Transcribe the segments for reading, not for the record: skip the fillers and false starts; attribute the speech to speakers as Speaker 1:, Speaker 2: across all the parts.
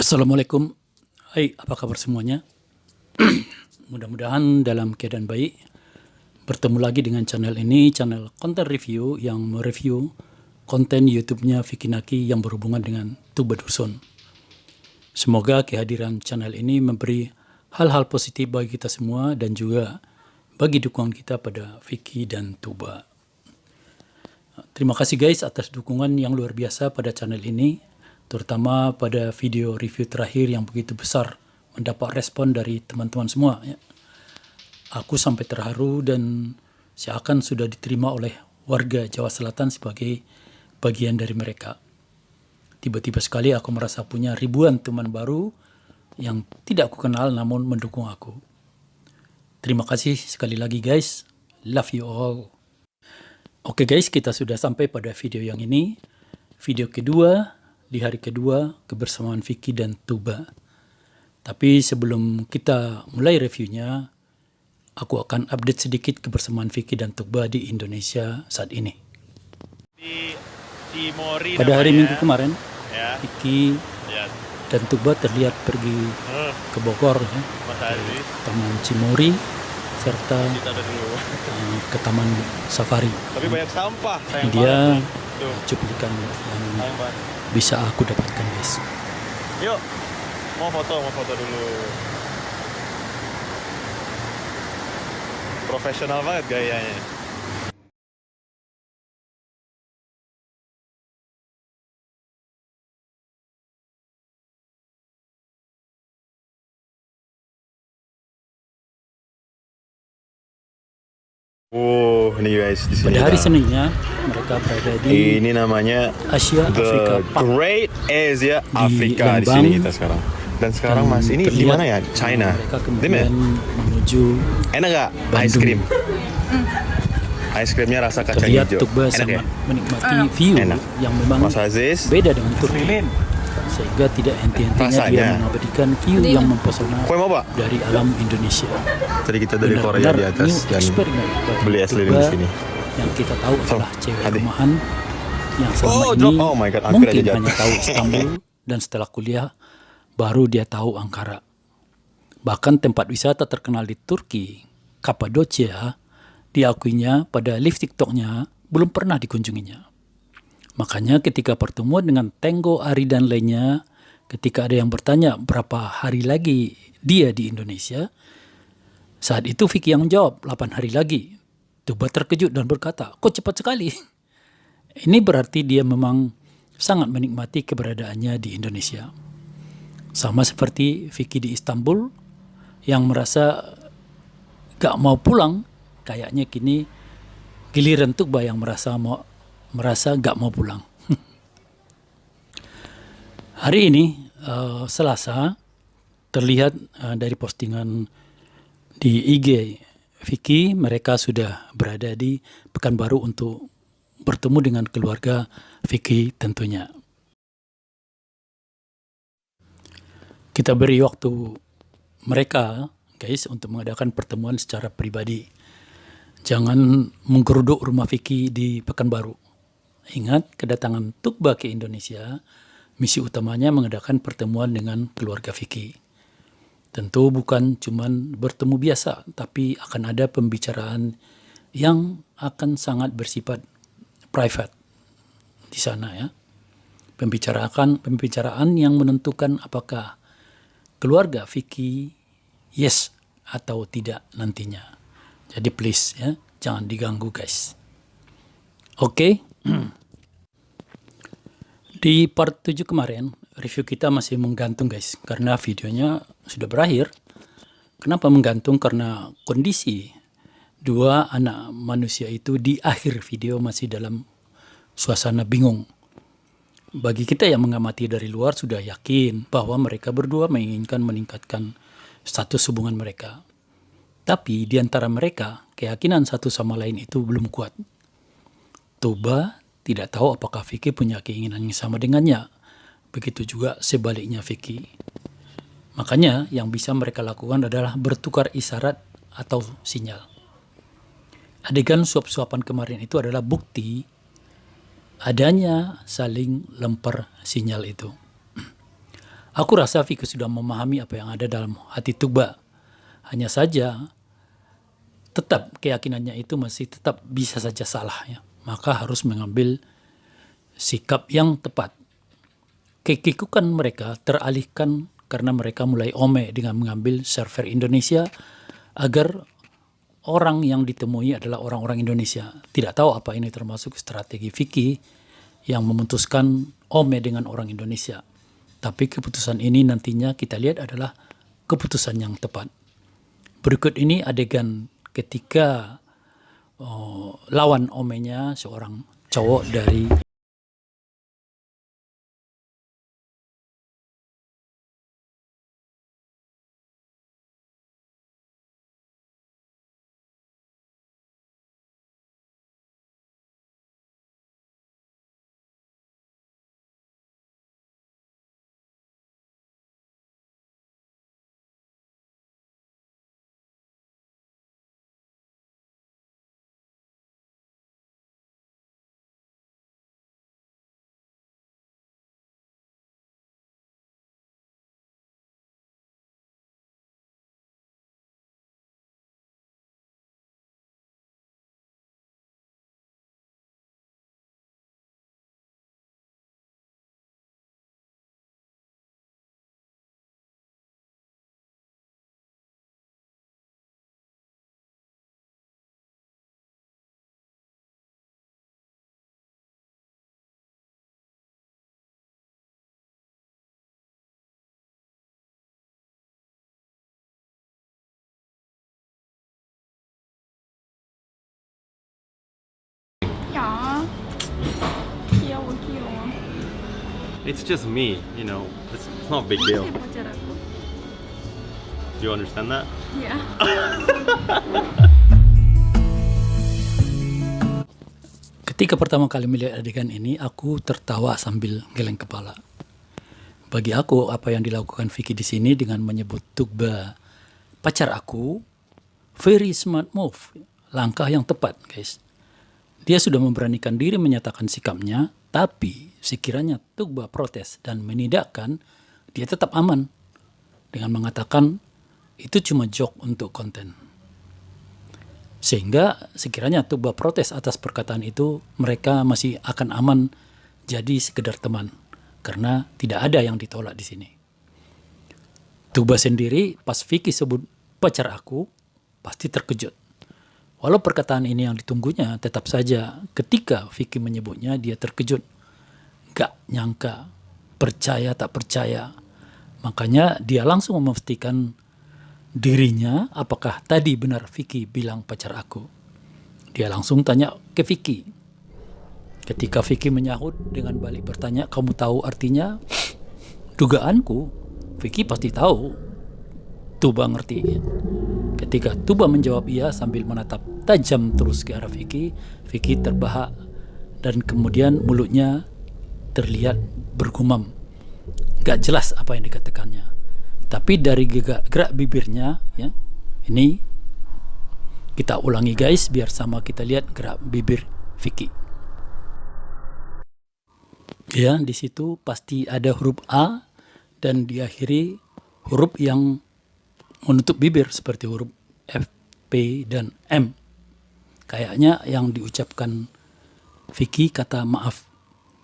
Speaker 1: Assalamualaikum. Hai, apa kabar semuanya? Mudah-mudahan dalam keadaan baik. Bertemu lagi dengan channel ini, channel konten review yang mereview konten YouTube-nya Vicky Naki yang berhubungan dengan Tuba Dusun. Semoga kehadiran channel ini memberi hal-hal positif bagi kita semua dan juga bagi dukungan kita pada Vicky dan Tuba. Terima kasih guys atas dukungan yang luar biasa pada channel ini, terutama pada video review terakhir yang begitu besar mendapat respon dari teman-teman semua ya. Aku sampai terharu dan seakan sudah diterima oleh warga Jawa Selatan sebagai bagian dari mereka. Tiba-tiba sekali aku merasa punya ribuan teman baru yang tidak aku kenal namun mendukung aku. Terima kasih sekali lagi guys. Love you all. Oke guys, kita sudah sampai pada video yang ini. Video kedua di hari kedua kebersamaan Vicky dan Tuba. Tapi sebelum kita mulai reviewnya, aku akan update sedikit kebersamaan Vicky dan Tuba di Indonesia saat ini. Pada hari Minggu kemarin, ya, Vicky dan Tuba terlihat pergi ke Bogor ya, ke Taman Cimory serta ke Taman Safari.
Speaker 2: Tapi banyak sampah.
Speaker 1: Ini dia cuplikan yang bisa aku dapatkan guys.
Speaker 2: Yuk, mau foto dulu. Profesional banget gayanya. Nih guys, di sini.
Speaker 1: Pada hari Seninnya mereka berada di
Speaker 2: ini namanya
Speaker 1: Asia Afrika Park.
Speaker 2: Great Asia Afrika di sini kita sekarang. Dan sekarang Mas ini di mana ya? China.
Speaker 1: Mereka kemudian menuju
Speaker 2: enak gak? Ice cream. Ice creamnya rasa kacang
Speaker 1: terlihat
Speaker 2: hijau.
Speaker 1: Tuba sangat menikmati view yang memang
Speaker 2: Mas Aziz
Speaker 1: beda dengan Turki. Sehingga tidak henti-hentinya dia mengabadikan view yang mempesona dari alam Indonesia.
Speaker 2: Tadi kita dari Korea di atas dan beli es lilin di sini.
Speaker 1: Yang kita tahu adalah cewek rumahan yang selama ini mungkin hanya tahu Istanbul dan setelah kuliah baru dia tahu Ankara. Bahkan tempat wisata terkenal di Turki, Kapadocia, diakuinya pada live TikToknya belum pernah dikunjunginya. Makanya ketika pertemuan dengan Tenggo, Ari dan lainnya, ketika ada yang bertanya berapa hari lagi dia di Indonesia, saat itu Vicky yang menjawab 8 hari lagi. Tuba terkejut dan berkata, kok cepat sekali? Ini berarti dia memang sangat menikmati keberadaannya di Indonesia. Sama seperti Vicky di Istanbul yang merasa gak mau pulang, kayaknya kini giliran Tuba yang merasa gak mau pulang. Hari ini Selasa terlihat dari postingan di IG Vicky, mereka sudah berada di Pekanbaru untuk bertemu dengan keluarga Vicky tentunya. Kita beri waktu mereka guys untuk mengadakan pertemuan secara pribadi. Jangan menggeruduk rumah Vicky di Pekanbaru. Ingat, kedatangan Tuba ke Indonesia, misi utamanya mengadakan pertemuan dengan keluarga Vicky. Tentu bukan cuma bertemu biasa, tapi akan ada pembicaraan yang akan sangat bersifat private di sana ya. Pembicaraan yang menentukan apakah keluarga Vicky yes atau tidak nantinya. Jadi please ya, jangan diganggu guys. Oke. Di part 7 kemarin, review kita masih menggantung guys, karena videonya sudah berakhir. Kenapa menggantung? Karena kondisi dua anak manusia itu di akhir video masih dalam suasana bingung. Bagi kita yang mengamati dari luar sudah yakin bahwa mereka berdua menginginkan meningkatkan status hubungan mereka. Tapi di antara mereka, keyakinan satu sama lain itu belum kuat. Tuba tidak tahu apakah Vicky punya keinginan yang sama dengannya. Begitu juga sebaliknya Vicky. Makanya yang bisa mereka lakukan adalah bertukar isyarat atau sinyal. Adegan suap-suapan kemarin itu adalah bukti adanya saling lempar sinyal itu. Aku rasa Vicky sudah memahami apa yang ada dalam hati Tugba. Hanya saja tetap keyakinannya itu masih tetap bisa saja salah ya. Maka harus mengambil sikap yang tepat. Kekikukan mereka teralihkan karena mereka mulai ome dengan mengambil server Indonesia agar orang yang ditemui adalah orang-orang Indonesia. Tidak tahu apa ini termasuk strategi Vicky yang memutuskan ome dengan orang Indonesia. Tapi keputusan ini nantinya kita lihat adalah keputusan yang tepat. Berikut ini adegan ketika lawan omenya seorang cowok dari
Speaker 3: Ya, 귀여워 귀여워.
Speaker 2: It's just me, you know. It's not a big deal.
Speaker 3: Siapa pacar aku?
Speaker 2: Do you understand that?
Speaker 3: Ya.
Speaker 1: Ketika pertama kali melihat adegan ini, aku tertawa sambil geleng kepala. Bagi aku, apa yang dilakukan Vicky di sini dengan menyebut Tugba pacar aku, very smart move, langkah yang tepat, guys. Dia sudah memberanikan diri menyatakan sikapnya, tapi sekiranya Tugba protes dan menidakkan, dia tetap aman dengan mengatakan itu cuma joke untuk konten. Sehingga sekiranya Tugba protes atas perkataan itu, mereka masih akan aman jadi sekedar teman. Karena tidak ada yang ditolak di sini. Tugba sendiri pas Vicky sebut pacar aku, pasti terkejut. Walau perkataan ini yang ditunggunya, tetap saja ketika Vicky menyebutnya, dia terkejut. Gak nyangka, percaya tak percaya. Makanya dia langsung memastikan dirinya apakah tadi benar Vicky bilang pacar aku. Dia langsung tanya ke Vicky. Ketika Vicky menyahut dengan balik bertanya, kamu tahu artinya? Dugaanku, Vicky pasti tahu. Tugba ngerti. Ketika Tugba menjawab iya sambil menatap tajam terus ke arah Vicky, Vicky terbahak dan kemudian mulutnya terlihat bergumam. Gak jelas apa yang dikatakannya. Tapi dari gerak bibirnya, ya, ini kita ulangi guys biar sama kita lihat gerak bibir Vicky. Ya, di situ pasti ada huruf A dan diakhiri huruf yang menutup bibir seperti huruf F, P, dan M. Kayaknya yang diucapkan Vicky kata maaf.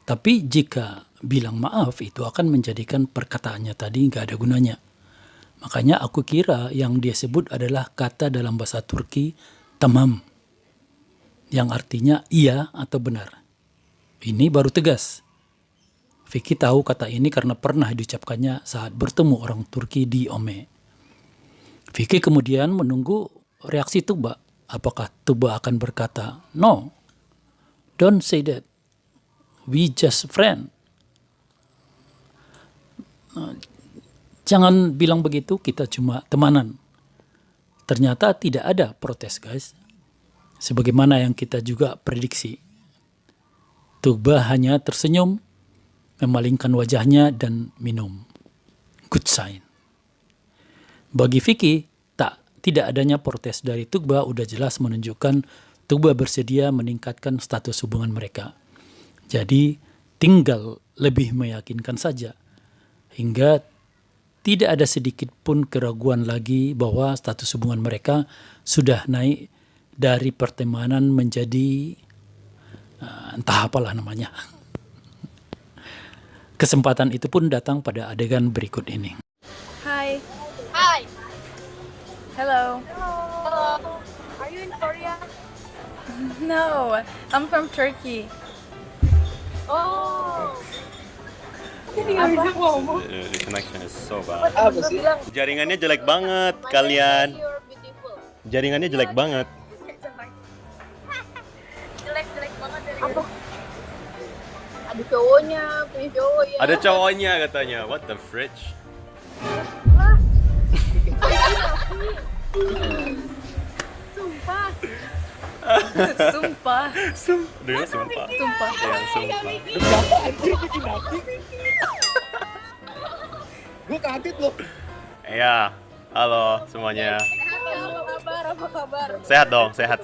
Speaker 1: Tapi jika bilang maaf itu akan menjadikan perkataannya tadi nggak ada gunanya. Makanya aku kira yang dia sebut adalah kata dalam bahasa Turki tamam, yang artinya iya atau benar. Ini baru tegas. Vicky tahu kata ini karena pernah diucapkannya saat bertemu orang Turki di Ome. Vicky kemudian menunggu reaksi Tugba. Apakah Tugba akan berkata, no, don't say that, we just friend. Jangan bilang begitu, kita cuma temanan. Ternyata tidak ada protes guys. Sebagaimana yang kita juga prediksi. Tugba hanya tersenyum, memalingkan wajahnya dan minum. Good sign. Bagi Vicky, tidak adanya protes dari Tugba udah jelas menunjukkan Tugba bersedia meningkatkan status hubungan mereka. Jadi tinggal lebih meyakinkan saja. Hingga Tidak ada sedikit pun keraguan lagi bahwa status hubungan mereka sudah naik dari pertemanan menjadi entah apalah namanya. Kesempatan itu pun datang pada adegan berikut ini.
Speaker 3: Hi.
Speaker 4: Hi.
Speaker 3: Hello.
Speaker 4: Hello. Are you in Korea?
Speaker 3: No, I'm from Turkey.
Speaker 4: Oh.
Speaker 2: The connection is so bad.
Speaker 4: Apa sih?
Speaker 2: Jaringannya jelek banget kalian.
Speaker 4: You're beautiful.
Speaker 2: Jaringannya jelek banget.
Speaker 4: Jelek banget dari apa? Ada cowoknya, punya cowok ya.
Speaker 2: Ada cowoknya katanya. What the fridge?
Speaker 4: Sumpah.
Speaker 3: Sumpah.
Speaker 2: Dia sumpah.
Speaker 3: Sumpah.
Speaker 2: Ya, sumpah.
Speaker 5: Gue kaget loh.
Speaker 2: Iya. Halo semuanya.
Speaker 4: Apa kabar?
Speaker 2: Sehat dong, sehat.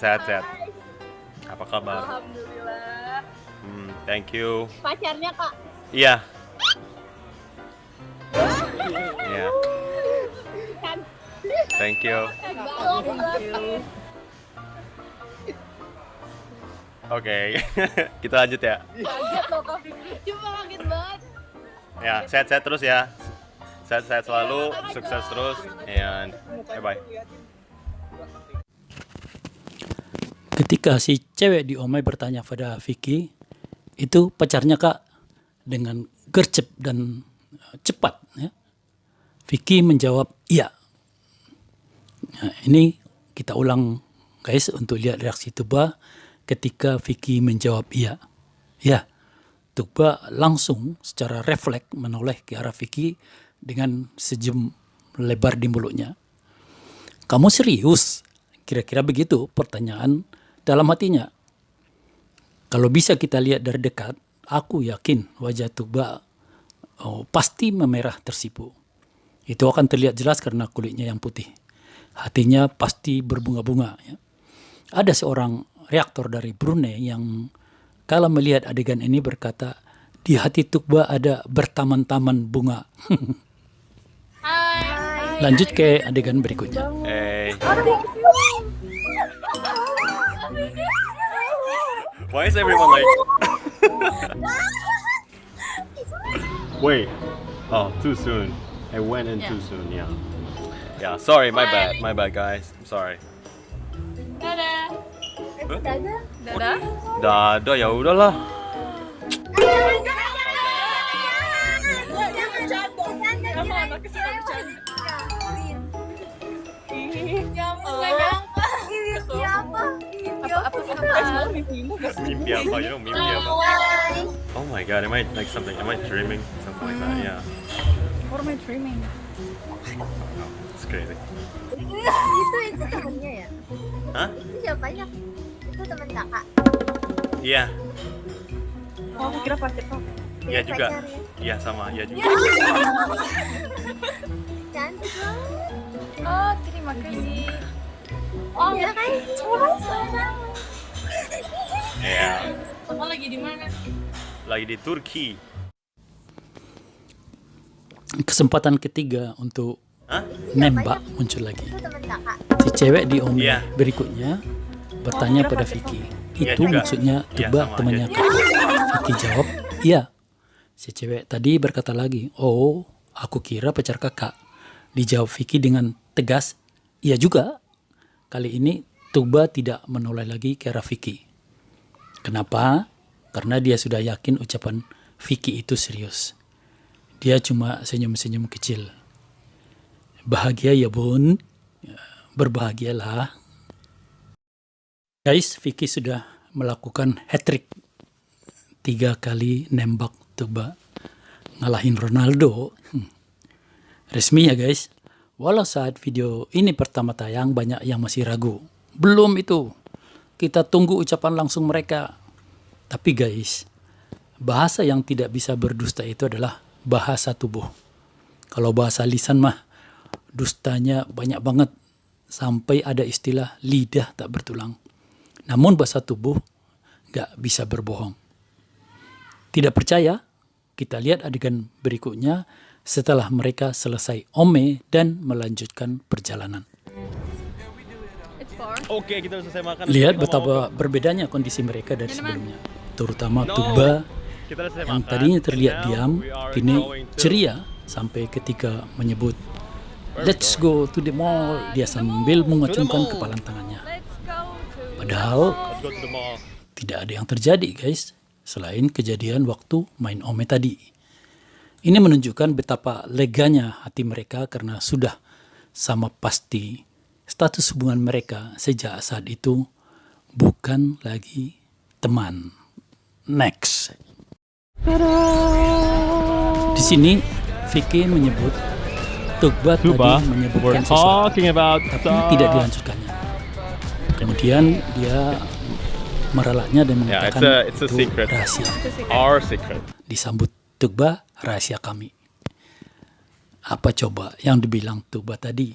Speaker 2: Apa kabar?
Speaker 4: Alhamdulillah.
Speaker 2: Thank you.
Speaker 4: Pacarnya Kak.
Speaker 2: Iya. Iya.
Speaker 4: Kan.
Speaker 2: Thank you. Oke, kita lanjut ya.
Speaker 4: Kaget loh Kak. Cuma kaget banget.
Speaker 2: Ya, sehat-sehat terus ya. Sehat-sehat selalu, sukses terus, and bye-bye.
Speaker 1: Ketika si cewek di Omai bertanya pada Vicky, itu pacarnya Kak, dengan gercep dan cepat. Ya. Vicky menjawab iya. Nah, ini kita ulang guys untuk lihat reaksi Tuba ketika Vicky menjawab iya. Ya, Tuba langsung secara refleks menoleh ke arah Vicky dengan senyum lebar di mulutnya. Kamu serius? Kira-kira begitu pertanyaan dalam hatinya. Kalau bisa kita lihat dari dekat, aku yakin wajah Tuba pasti memerah tersipu. Itu akan terlihat jelas karena kulitnya yang putih. Hatinya pasti berbunga-bunga. Ya. Ada seorang reaktor dari Brunei yang kalau melihat adegan ini berkata, di hati Tuba ada bertaman-taman bunga.
Speaker 4: Hai.
Speaker 1: Lanjut ke adegan berikutnya.
Speaker 2: Hey. Why is everyone like? Wait. Oh, too soon. I went in too soon. Yeah. Yeah. Sorry, my bad, guys. I'm sorry.
Speaker 4: Dadah. Dadah.
Speaker 3: Dadah.
Speaker 2: Dadah ya udahlah. Mimpi apa? You know mimpi apa? Oh my god, am I like something? Am I dreaming? Something like that? Yeah.
Speaker 3: What am I dreaming?
Speaker 2: Oh, it's crazy.
Speaker 4: Itu temennya ya?
Speaker 2: Hah?
Speaker 4: Itu siapanya? Itu teman kakak.
Speaker 2: Iya.
Speaker 3: Oh, aku kira pacar kamu.
Speaker 2: Iya juga.
Speaker 4: Pacar ya?
Speaker 2: Iya sama. Iya juga.
Speaker 4: Cantik banget.
Speaker 3: Oh, terima kasih.
Speaker 4: Oh, ya kan?
Speaker 2: Iya.
Speaker 4: Kamu lagi di mana?
Speaker 2: Lagi di Turki.
Speaker 1: Kesempatan ketiga untuk
Speaker 2: Hah?
Speaker 1: nembak muncul lagi.
Speaker 4: Itu teman kakak.
Speaker 1: Si cewek di Omai
Speaker 2: Iya.
Speaker 1: berikutnya bertanya pada Vicky.
Speaker 2: Iya
Speaker 1: Itu
Speaker 2: juga.
Speaker 1: maksudnya
Speaker 2: Iya,
Speaker 1: Tuba
Speaker 2: sama,
Speaker 1: temannya
Speaker 2: iya.
Speaker 1: Kak. Vicky jawab, iya. Si cewek tadi berkata lagi, oh aku kira pacar kakak. Dijawab Vicky dengan tegas, iya juga. Kali ini Tuba tidak menoleh lagi ke arah Vicky. Kenapa? Karena dia sudah yakin ucapan Vicky itu serius. Dia cuma senyum-senyum kecil. Bahagia ya bun, berbahagialah. Guys, Vicky sudah melakukan hat-trick 3 kali nembak Tuba. Ngalahin Ronaldo. Resmi ya guys. Walau saat video ini pertama tayang banyak yang masih ragu. Belum itu. Kita tunggu ucapan langsung mereka. Tapi guys, bahasa yang tidak bisa berdusta itu adalah bahasa tubuh. Kalau bahasa lisan mah dustanya banyak banget. Sampai ada istilah lidah tak bertulang. Namun bahasa tubuh gak bisa berbohong. Tidak percaya? Kita lihat adegan berikutnya setelah mereka selesai ome dan melanjutkan perjalanan.
Speaker 3: It's far.
Speaker 2: Oke, kita udah selesai makan.
Speaker 1: Lihat
Speaker 2: Kita mau-
Speaker 1: betapa berbedanya kondisi mereka dari sebelumnya, terutama
Speaker 2: No.
Speaker 1: Tugba
Speaker 2: Kita udah selesai
Speaker 1: yang
Speaker 2: makan.
Speaker 1: tadinya terlihat
Speaker 2: And now
Speaker 1: diam,
Speaker 2: we are
Speaker 1: kini
Speaker 2: going to-
Speaker 1: ceria sampai ketika menyebut "Let's go to the mall." Dia sambil mengacungkan
Speaker 2: mall.
Speaker 1: kepalan tangannya.
Speaker 3: Let's go to
Speaker 1: Padahal
Speaker 2: Let's go to the mall.
Speaker 1: tidak ada yang terjadi, guys, selain kejadian waktu main ome tadi. Ini menunjukkan betapa leganya hati mereka karena sudah sama pasti status hubungan mereka sejak saat itu bukan lagi teman. Next. Di sini Vicky menyebut Tugba tadi menyebutkan sesuatu,
Speaker 2: talking about
Speaker 1: tapi tidak dilanjutkannya. Kemudian dia merelaknya dan
Speaker 2: Yeah,
Speaker 1: mengatakan
Speaker 2: it's a
Speaker 1: itu
Speaker 2: secret.
Speaker 1: rahasia.
Speaker 2: our secret.
Speaker 1: Disambut Tugba, rahasia kami. Apa coba yang dibilang Tugba tadi?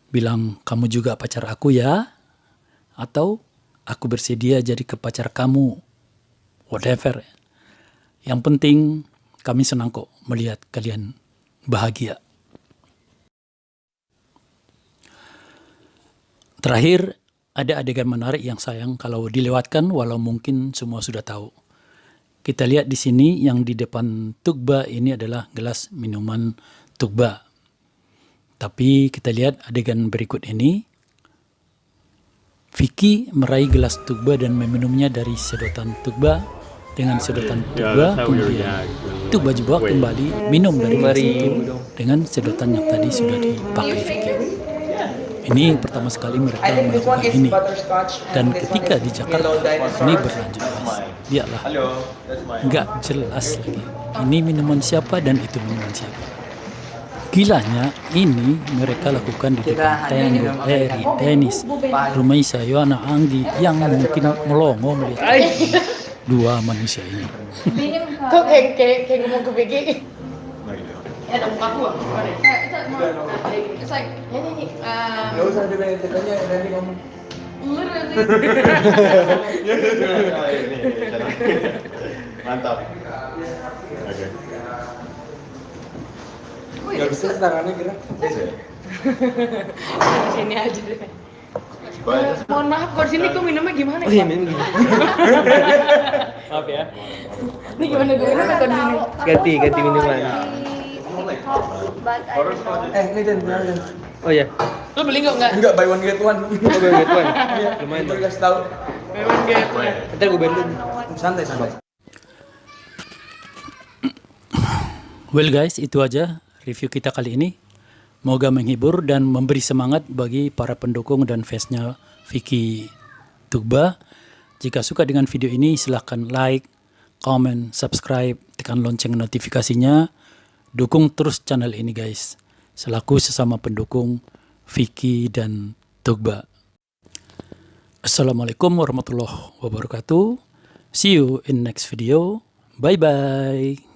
Speaker 1: Bilang kamu juga pacar aku ya? Atau aku bersedia jadi pacar kamu? Whatever. Yang penting kami senang kok melihat kalian bahagia. Terakhir, ada adegan menarik yang sayang kalau dilewatkan walau mungkin semua sudah tahu. Kita lihat di sini yang di depan Tugba ini adalah gelas minuman Tugba. Tapi kita lihat adegan berikut ini. Vicky meraih gelas Tugba dan meminumnya dari sedotan Tugba. Dengan sedotan Tugba,
Speaker 2: that's how we
Speaker 1: kemudian
Speaker 2: react when we
Speaker 1: Tugba juga
Speaker 2: wait.
Speaker 1: kembali minum dari gelas itu dengan sedotan yang tadi sudah dipakai Vicky. Ini pertama sekali mereka
Speaker 5: I think this one
Speaker 1: melakukan
Speaker 5: is
Speaker 1: ini.
Speaker 5: butterscotch.
Speaker 1: Dan
Speaker 5: and this
Speaker 1: ketika
Speaker 5: one
Speaker 1: di
Speaker 5: is
Speaker 1: Jakarta,
Speaker 5: yellow dinosaur.
Speaker 1: ini berlanjut guys. Lihatlah,
Speaker 2: Hello, that's my.
Speaker 1: nggak jelas lagi. Ini minuman siapa dan itu minuman siapa. Gilanya, ini mereka lakukan di depan Tango, Eri, Dennis, Rumaisa, Yohana, Anggi yang mungkin melongo melihat dua manusia ini.
Speaker 5: Kok kayak ngomong ke Vicky.
Speaker 4: Ada muka aku gimana?
Speaker 3: It's like
Speaker 5: Nggak usah ditanya, nanti ngomong.
Speaker 3: literally.
Speaker 2: Mantap. Oke.
Speaker 5: Nggak bisa tangannya gerak.
Speaker 4: Sini aja deh. Mohon maaf, kalau di sini gue minumnya gimana?
Speaker 5: Oh iya, minum gini.
Speaker 2: Maaf ya.
Speaker 4: Ini gimana gue minumnya kalau di sini?
Speaker 5: Ganti minuman. Ini dan. Oh iya.
Speaker 4: Lo beli nggak?
Speaker 5: Enggak, buy one get one. Oh, buy one get one. Iya, lumayan tuh. Kasih tahu.
Speaker 4: Memang gitu.
Speaker 5: Ntar gue bantuin. Santai.
Speaker 1: Well guys, itu aja review kita kali ini. Moga menghibur dan memberi semangat bagi para pendukung dan fansnya Vicky Tugba. Jika suka dengan video ini, silahkan like, comment, subscribe, tekan lonceng notifikasinya. Dukung terus channel ini guys. Selaku sesama pendukung Vicky dan Tugba. Assalamualaikum warahmatullahi wabarakatuh. See you in next video. Bye bye.